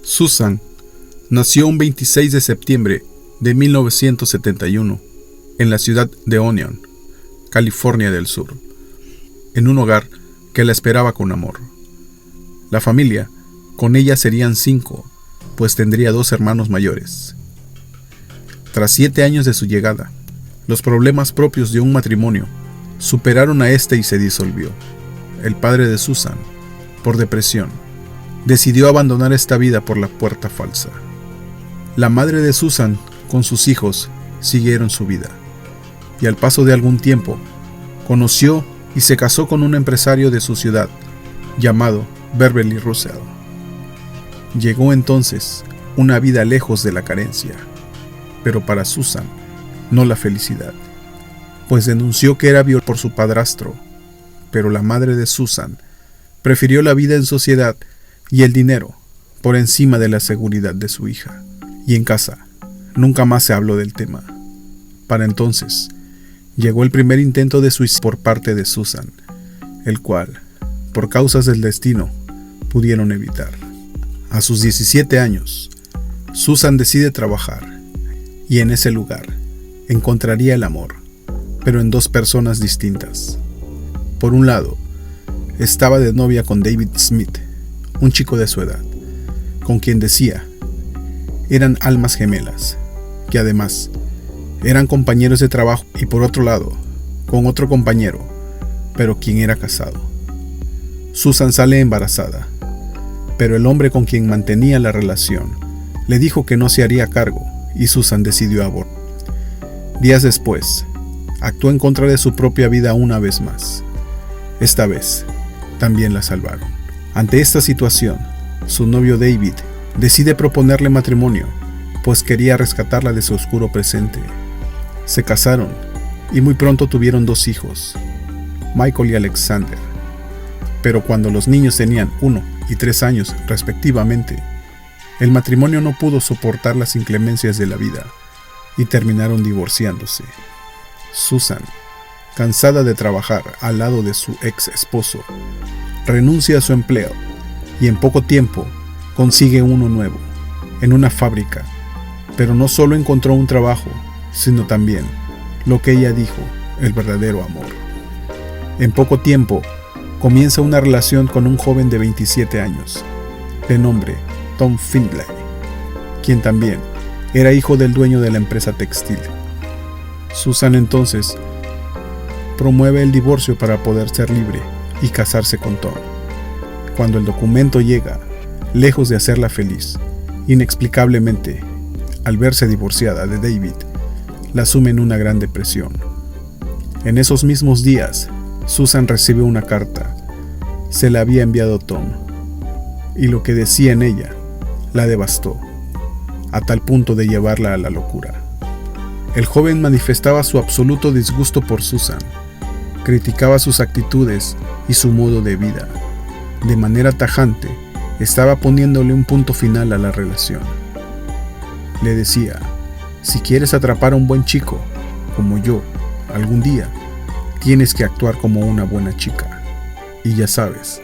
Susan nació un 26 de septiembre de 1971 en la ciudad de Onion, California del Sur, en un hogar que la esperaba con amor. La familia, con ella serían 5, pues tendría 2 hermanos mayores. Tras 7 años de su llegada, los problemas propios de un matrimonio superaron a este y se disolvió. El padre de Susan, por depresión, decidió abandonar esta vida por la puerta falsa. La madre de Susan, con sus hijos, siguieron su vida, y al paso de algún tiempo, conoció y se casó con un empresario de su ciudad, llamado Beverly Russell. Llegó entonces una vida lejos de la carencia, pero para Susan, no la felicidad, pues denunció que era violada por su padrastro, pero la madre de Susan prefirió la vida en sociedad y el dinero por encima de la seguridad de su hija, y en casa nunca más se habló del tema. Para entonces, llegó el primer intento de suicidio por parte de Susan, el cual, por causas del destino, pudieron evitar. A sus 17 años, Susan decide trabajar, y en ese lugar encontraría el amor, pero en 2 personas distintas. Por un lado, estaba de novia con David Smith, un chico de su edad, con quien decía eran almas gemelas, que además eran compañeros de trabajo, y por otro lado, con otro compañero, pero quien era casado. Susan sale embarazada, pero el hombre con quien mantenía la relación le dijo que no se haría cargo y Susan decidió abortar. Días después, actuó en contra de su propia vida una vez más. Esta vez, también la salvaron. Ante esta situación, su novio David decide proponerle matrimonio, pues quería rescatarla de su oscuro presente. Se casaron y muy pronto tuvieron 2 hijos, Michael y Alexander. Pero cuando los niños tenían 1 y 3 años respectivamente, el matrimonio no pudo soportar las inclemencias de la vida y terminaron divorciándose. Susan, cansada de trabajar al lado de su ex esposo, renuncia a su empleo y en poco tiempo consigue uno nuevo, en una fábrica, pero no solo encontró un trabajo, sino también lo que ella dijo, el verdadero amor. En poco tiempo, comienza una relación con un joven de 27 años, de nombre Tom Findlay, quien también era hijo del dueño de la empresa textil. Susan entonces promueve el divorcio para poder ser libre y casarse con Tom. Cuando el documento llega, lejos de hacerla feliz, inexplicablemente, al verse divorciada de David, la sume en una gran depresión. En esos mismos días, Susan recibe una carta. Se la había enviado Tom, y lo que decía en ella la devastó, a tal punto de llevarla a la locura. El joven manifestaba su absoluto disgusto por Susan, criticaba sus actitudes y su modo de vida. De manera tajante, estaba poniéndole un punto final a la relación. Le decía, si quieres atrapar a un buen chico, como yo, algún día, tienes que actuar como una buena chica. Y ya sabes,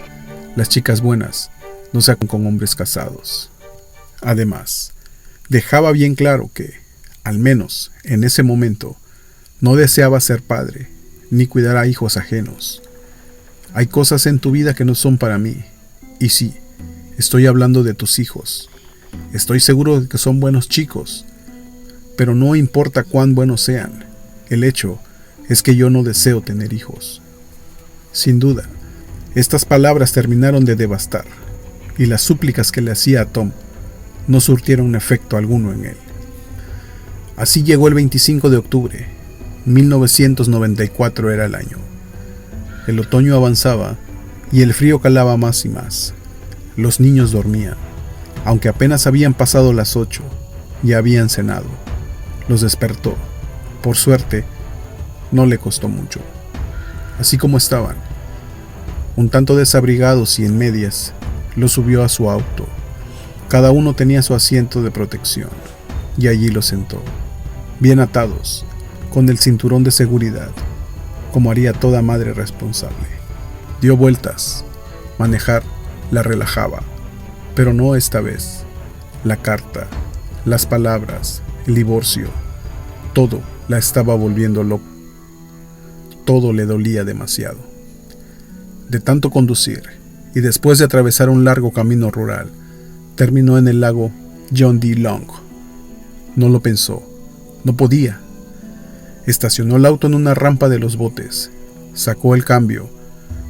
las chicas buenas no se hacen con hombres casados. Además, dejaba bien claro que, al menos en ese momento, no deseaba ser padre, ni cuidar a hijos ajenos. Hay cosas en tu vida que no son para mí, y sí, estoy hablando de tus hijos. Estoy seguro de que son buenos chicos, pero no importa cuán buenos sean, el hecho es que yo no deseo tener hijos. Sin duda, estas palabras terminaron de devastar, y las súplicas que le hacía a Tom no surtieron efecto alguno en él. Así llegó el 25 de octubre, 1994 era el año. El otoño avanzaba y el frío calaba más y más. Los niños dormían, aunque apenas habían pasado las 8, ya habían cenado. Los despertó. Por suerte, no le costó mucho. Así como estaban, un tanto desabrigados y en medias, los subió a su auto. Cada uno tenía su asiento de protección, y allí los sentó, bien atados, con el cinturón de seguridad, como haría toda madre responsable. Dio vueltas. Manejar la relajaba, pero no esta vez. La carta, las palabras, el divorcio, todo la estaba volviendo loca. Todo le dolía demasiado. De tanto conducir, y después de atravesar un largo camino rural, terminó en el lago John D. Long. No lo pensó, no podía. Estacionó el auto en una rampa de los botes, sacó el cambio,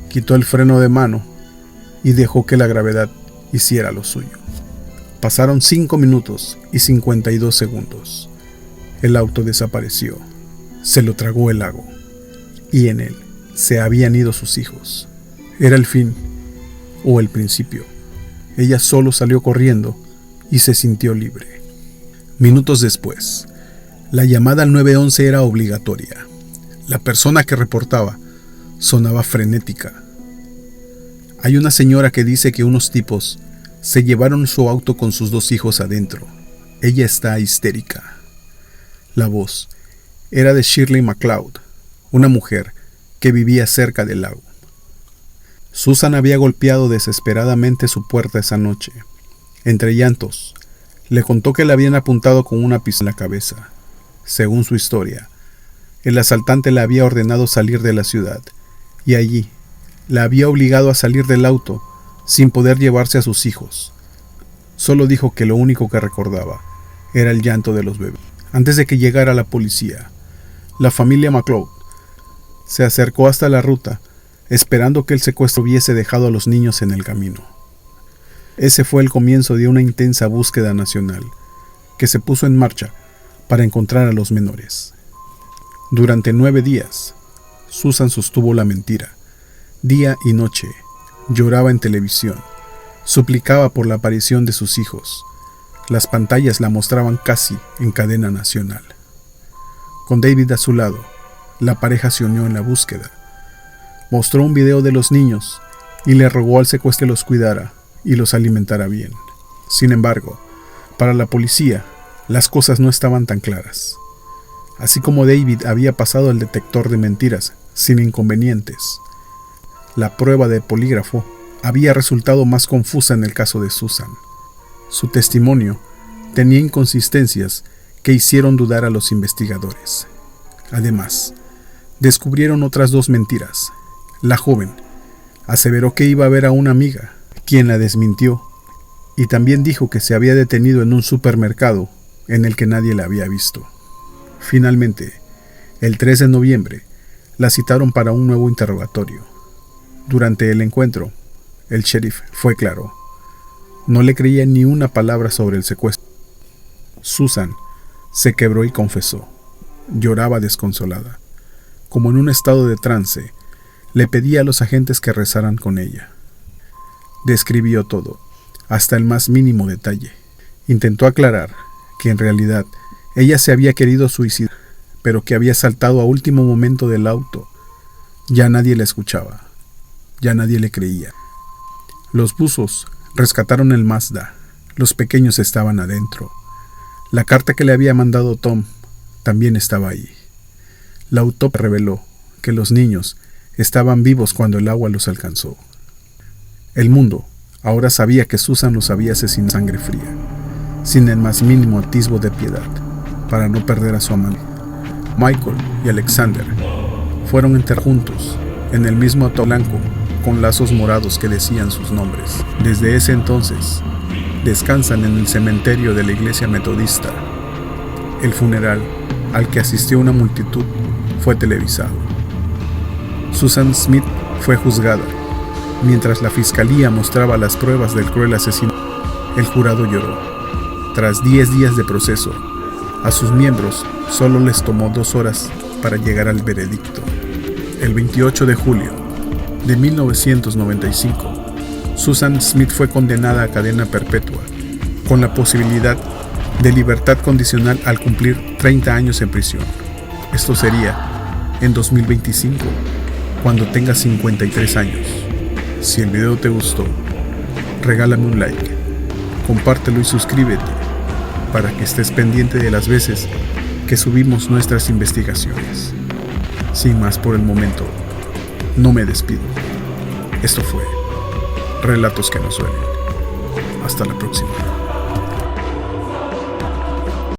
quitó el freno de mano y dejó que la gravedad hiciera lo suyo. Pasaron 5 minutos y 52 segundos. El auto desapareció, se lo tragó el lago, y en él se habían ido sus hijos. Era el fin o el principio. Ella solo salió corriendo y se sintió libre. Minutos después, la llamada al 911 era obligatoria. La persona que reportaba sonaba frenética. Hay una señora que dice que unos tipos se llevaron su auto con sus 2 hijos adentro. Ella está histérica. La voz era de Shirley MacLeod, una mujer que vivía cerca del lago. Susan había golpeado desesperadamente su puerta esa noche. Entre llantos, le contó que le habían apuntado con una pistola en la cabeza. Según su historia, el asaltante le había ordenado salir de la ciudad y allí la había obligado a salir del auto sin poder llevarse a sus hijos. Solo dijo que lo único que recordaba era el llanto de los bebés. Antes de que llegara la policía, la familia MacLeod se acercó hasta la ruta, esperando que el secuestro hubiese dejado a los niños en el camino. Ese fue el comienzo de una intensa búsqueda nacional, que se puso en marcha para encontrar a los menores. Durante 9 días, Susan sostuvo la mentira. Día y noche, lloraba en televisión, suplicaba por la aparición de sus hijos. Las pantallas la mostraban casi en cadena nacional. Con David a su lado, la pareja se unió en la búsqueda. Mostró un video de los niños y le rogó al secuestro que los cuidara y los alimentara bien. Sin embargo, para la policía, las cosas no estaban tan claras. Así como David había pasado el detector de mentiras sin inconvenientes, la prueba de polígrafo había resultado más confusa en el caso de Susan. Su testimonio tenía inconsistencias que hicieron dudar a los investigadores. Además, descubrieron otras 2 mentiras. La joven aseveró que iba a ver a una amiga, quien la desmintió, y también dijo que se había detenido en un supermercado en el que nadie la había visto. Finalmente, el 3 de noviembre, la citaron para un nuevo interrogatorio. Durante el encuentro, el sheriff fue claro. No le creía ni una palabra sobre el secuestro. Susan se quebró y confesó. Lloraba desconsolada. Como en un estado de trance, le pedía a los agentes que rezaran con ella. Describió todo, hasta el más mínimo detalle. Intentó aclarar que en realidad ella se había querido suicidar, pero que había saltado a último momento del auto. Ya nadie la escuchaba. Ya nadie le creía. Los buzos rescataron el Mazda. Los pequeños estaban adentro. La carta que le había mandado Tom también estaba ahí. La autopsia reveló que los niños estaban vivos cuando el agua los alcanzó. El mundo ahora sabía que Susan los había asesinado a sangre fría, sin el más mínimo atisbo de piedad, para no perder a su amante. Michael y Alexander fueron enterrados juntos en el mismo ataúd blanco con lazos morados que decían sus nombres. Desde ese entonces, descansan en el cementerio de la iglesia metodista. El funeral, al que asistió una multitud, fue televisado. Susan Smith fue juzgada. Mientras la fiscalía mostraba las pruebas del cruel asesinato, el jurado lloró. Tras 10 días de proceso, a sus miembros solo les tomó 2 horas para llegar al veredicto. El 28 de julio de 1995, Susan Smith fue condenada a cadena perpetua, con la posibilidad de libertad condicional al cumplir 30 años en prisión. Esto sería en 2025, cuando tenga 53 años. Si el video te gustó, regálame un like, compártelo y suscríbete para que estés pendiente de las veces que subimos nuestras investigaciones. Sin más por el momento, no me despido. Esto fue Relatos que no suelen. Hasta la próxima.